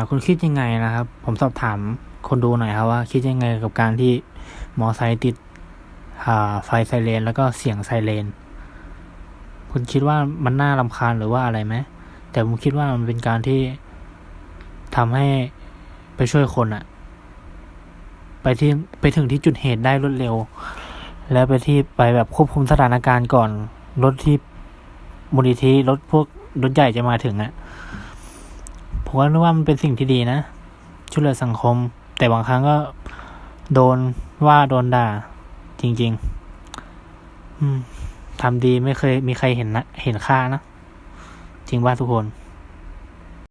คุณคิดยังไงนะครับผมสอบถามคนดูหน่อยครับว่าคิดยังไงกับการที่มอไซค์ติดไฟไซเรนแล้วก็เสียงไซเรนคุณคิดว่ามันน่ารำคาญหรือว่าอะไรไหมแต่ผมคิดว่ามันเป็นการที่ทำให้ไปช่วยคนไปถึงที่จุดเหตุได้รวดเร็วแล้วไปแบบควบคุมสถานการณ์ก่อนรถที่มูลนิธิพวกรถใหญ่จะมาถึงผมว่ามันเป็นสิ่งที่ดีนะช่วยเหลือสังคมแต่บางครั้งก็โดนโดนด่าจริงๆทำดีไม่เคยมีใครเห็นค่านะจริงว่าทุกคน